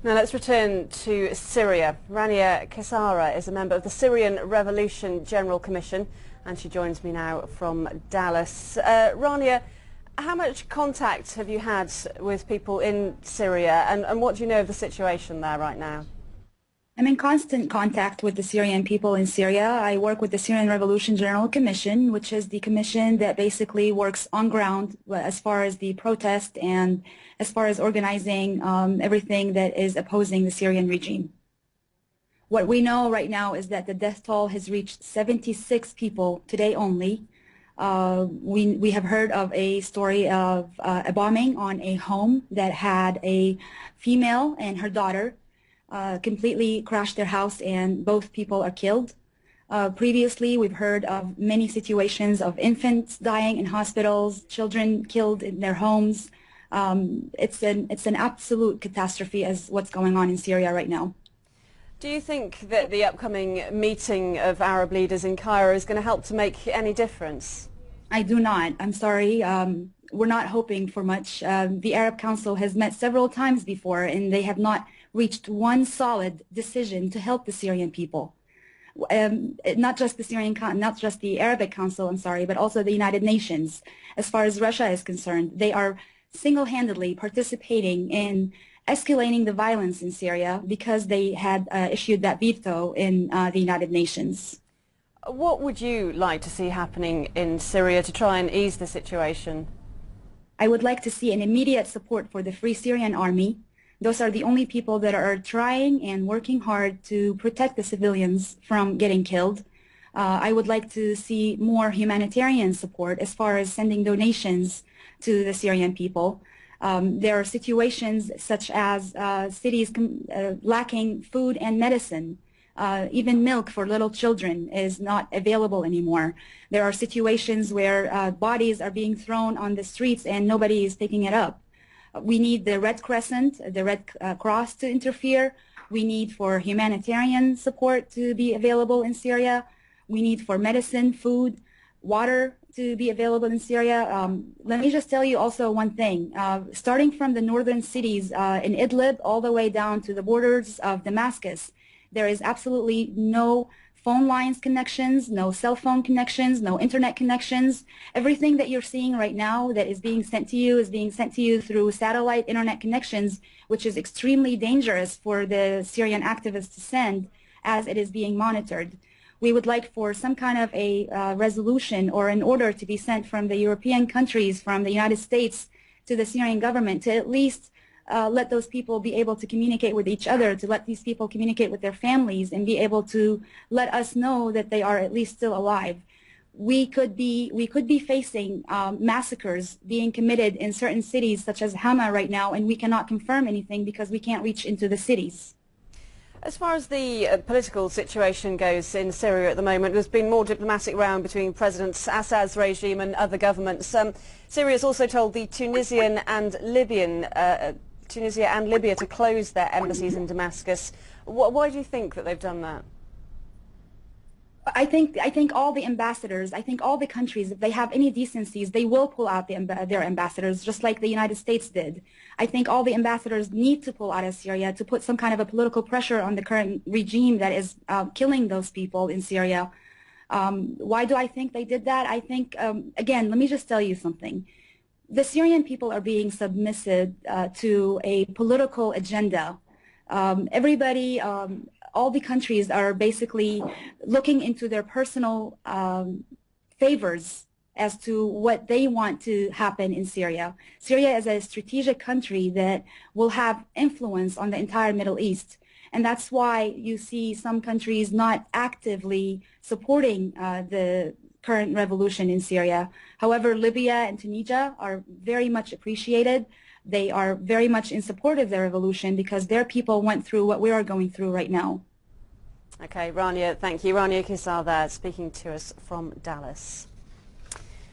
Now let's return to Syria. Rania Kisar is a member of the Syrian Revolution General Commission and she joins me now from Dallas. Rania, how much contact have you had with people in Syria and what do you know of the situation there right now? I'm in constant contact with the Syrian people in Syria. I work with the Syrian Revolution General Commission, which is the commission that basically works on ground as far as the protest and as far as organizing everything that is opposing the Syrian regime. What we know right now is that the death toll has reached 76 people today only. We have heard of a story of a bombing on a home that had a female and her daughter. Completely crashed their house and both people are killed. Previously, we've heard of many situations of infants dying in hospitals, children killed in their homes. It's an absolute catastrophe as what's going on in Syria right now. Do you think that the upcoming meeting of Arab leaders in Cairo is going to help to make any difference? I do not. I'm sorry. We're not hoping for much. The Arab Council has met several times before and they have not reached one solid decision to help the Syrian people. Not just the Arabic Council, I'm sorry, but also the United Nations. As far as Russia is concerned, they are single-handedly participating in escalating the violence in Syria because they had issued that veto in the United Nations. What would you like to see happening in Syria to try and ease the situation? I would like to see an immediate support for the Free Syrian Army. Those are the only people that are trying and working hard to protect the civilians from getting killed. I would like to see more humanitarian support as far as sending donations to the Syrian people. There are situations such as cities lacking food and medicine. Even milk for little children is not available anymore. There are situations where bodies are being thrown on the streets and nobody is picking it up. We need the Red Crescent, the Red Cross to interfere. We need for humanitarian support to be available in Syria. We need for medicine, food, water to be available in Syria. Let me just tell you also one thing. Starting from the northern cities in Idlib all the way down to the borders of Damascus, there is absolutely no phone lines connections, no cell phone connections, no internet connections. Everything that you're seeing right now that is being sent to you is being sent to you through satellite internet connections, which is extremely dangerous for the Syrian activists to send as it is being monitored. We would like for some kind of a resolution or an order to be sent from the European countries, from the United States to the Syrian government to at least let those people be able to communicate with each other, to let these people communicate with their families and be able to let us know that they are at least still alive. We could be facing massacres being committed in certain cities such as Hama right now, and we cannot confirm anything because we can't reach into the cities. As far as the political situation goes in Syria at the moment, there's been more diplomatic round between President Assad's regime and other governments. Syria has also told the Tunisia and Libya to close their embassies in Damascus. Why do you think that they've done that? I think all the ambassadors, I think all the countries, if they have any decencies, they will pull out their ambassadors, just like the United States did. I think all the ambassadors need to pull out of Syria to put some kind of a political pressure on the current regime that is killing those people in Syria. Why do I think they did that? I think, again, let me just tell you something. The Syrian people are being submissive to a political agenda. All the countries are basically looking into their personal favors as to what they want to happen in Syria. Syria is a strategic country that will have influence on the entire Middle East. And that's why you see some countries not actively supporting the current revolution in Syria. However, Libya and Tunisia are very much appreciated. They are very much in support of the revolution because their people went through what we are going through right now. Okay, Rania, thank you. Rania Kisar there speaking to us from Dallas.